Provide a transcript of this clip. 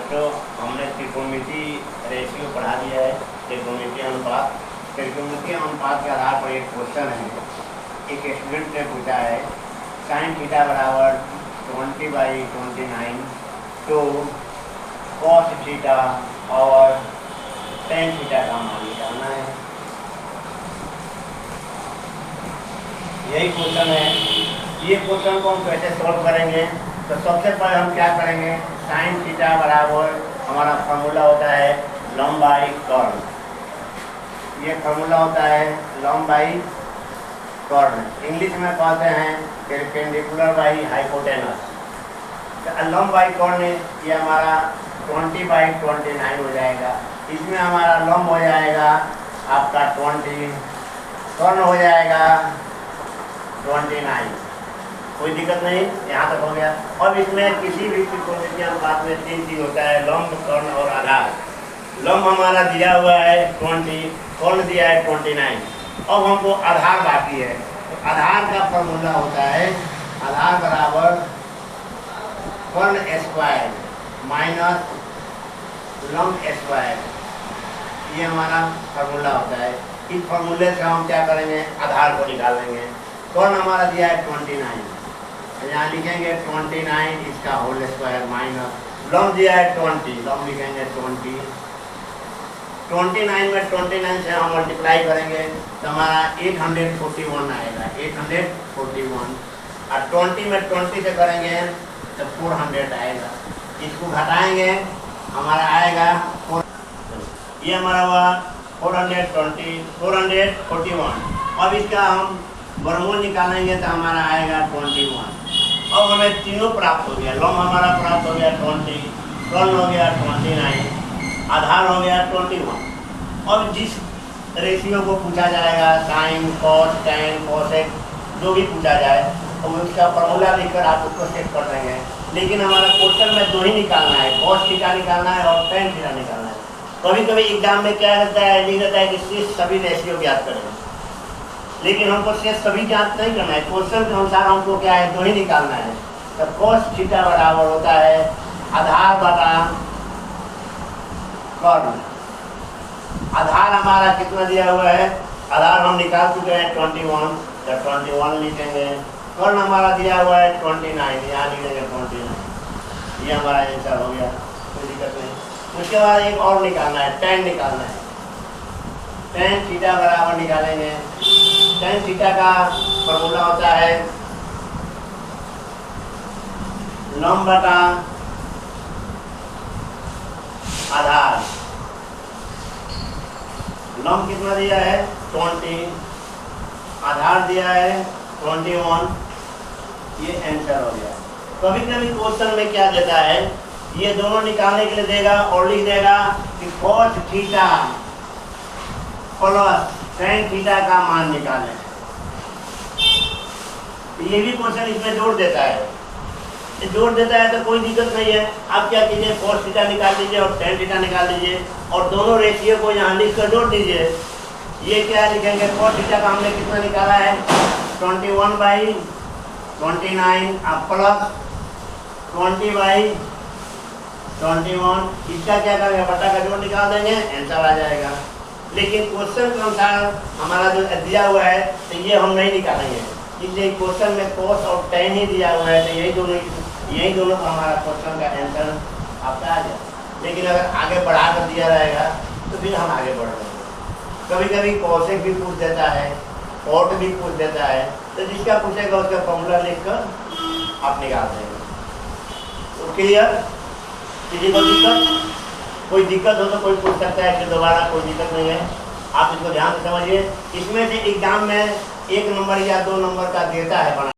बच्चों, हमने त्रिकोणमिति रेशियो पढ़ा दिया है। त्रिकोणमिति अनुपात के आधार पर एक क्वेश्चन है। एक स्टूडेंट ने पूछा है sin थीटा बराबर 20/29 तो cos थीटा और tan थीटा का मान निकालना है। यही क्वेश्चन है। ये क्वेश्चन को हम कैसे सॉल्व करेंगे? तो सबसे पहले हम क्या करेंगे, sin थीटा बराबर हमारा फार्मूला होता है लंब बाई कर्ण। ये फार्मूला होता है लंब बाई कर्ण, इंग्लिश में कहते हैं परपेंडिकुलर बाई हाइपोटेनस। लंब बाई कर्ण ये हमारा 20/29 हो जाएगा। इसमें हमारा लंब हो जाएगा आपका 20, कर्ण हो जाएगा 29। कोई दिक्कत नहीं, यहाँ तक हो गया। अब इसमें किसी भी त्रिकोणमितीय अनुपात में तीन चीज होता है, लंब, कर्ण और आधार। लंब हमारा दिया हुआ है 20, कर्ण दिया है 29। अब हमको आधार बाकी है। तो आधार का फॉर्मूला होता है आधार बराबर कर्ण स्क्वायर माइनस लंब स्क्वायर। ये हमारा फार्मूला होता है। इस फार्मूले से हम क्या करेंगे, आधार को निकालेंगे। कर्ण हमारा दिया है 29, यहाँ लिखेंगे 29 इसका होल स्क्वायर माइनस लंब दिया है 20, लंब लिखेंगे 20। 29 में 29 से हम मल्टीप्लाई करेंगे तो हमारा 841 आएगा, 841। और 20 में 20 से करेंगे तो 400 आएगा। इसको घटाएंगे हमारा आएगा 4। ये हमारा हुआ 441। अब इसका हम वर्गमूल निकालेंगे तो हमारा आएगा 21। अब हमें तीनों प्राप्त हो गया। लंब हमारा प्राप्त हो गया 20, कर्ण हो गया 29, आधार हो गया 21। अब जिस रेशियो को पूछा जाएगा, साइन, कॉस, टैन, कोसेक, जो भी पूछा जाए तो उसका फॉर्मूला लिखकर आप उसको सेट कर देंगे। लेकिन हमारा क्वेश्चन में दो ही निकालना है, कॉस थीटा निकालना है और टैन थीटा निकालना है। कभी कभी एग्जाम में क्या रहता है, लिख देता है कि शेष सभी रेशियो ज्ञात करें, लेकिन हमको शेष सभी ज्ञात नहीं करना है। क्वेश्चन के अनुसार हमको क्या है, दो ही निकालना है। तो cos थीटा बराबर होता है आधार बटा कर्ण। आधार हमारा कितना दिया हुआ है, आधार हम निकाल चुके हैं 21, तो 21 लिखेंगे। कर्ण हमारा दिया हुआ है 29, यहाँ लिखेंगे 29। ये हमारा आंसर हो गया, कोई दिक्कत नहीं। उसके बाद एक और निकालना है, tan निकालना है। tan थीटा बराबर निकालेंगे। tan थीटा का फॉर्मूला होता है लंब बटा आधार। लंब कितना दिया है 20, आधार दिया है 21। ये आंसर हो गया। कभी कभी क्वेश्चन में क्या देता है, ये दोनों निकालने के लिए देगा और लिख देगा कि cos theta plus tan theta का मान निकालें। ये भी क्वेश्चन इसमें जोड़ देता है। जोड़ देता है तो कोई दिक्कत नहीं है। आप क्या कीजिए, cos थीटा निकाल दीजिए और tan थीटा निकाल दीजिए और दोनों रेशियो को यहाँ लिख कर जोड़ दीजिए। ये क्या लिखेंगे, cos थीटा का हमने कितना निकाला है 21/29 प्लस 20/21। इसका क्या करेंगे, बटा का जोड़ निकाल देंगे, आंसर आ जाएगा। लेकिन क्वेश्चन के अनुसार हमारा जो दिया हुआ है तो ये हम नहीं निकालेंगे, इसलिए क्वेश्चन में cos और tan ही दिया हुआ है। तो यही दोनों का हमारा क्वेश्चन का आंसर आपका आ जाए। लेकिन अगर आगे बढ़ा कर दिया रहेगा तो फिर हम आगे बढ़ रहे हैं। कभी कभी कोसेक भी पूछ देता है, कॉट भी पूछ देता है, तो जिसका पूछेगा उसका फॉर्मूला लिख कर आप निकाल देंगे। तो क्लियर? किसी को दिक्कत, कोई दिक्कत हो तो कोई पूछ सकता है, फिर दोबारा कोई दिक्कत नहीं है। आप इसको ध्यान से समझिए। इसमें से एग्जाम में 1 नंबर या 2 नंबर का देता है बना।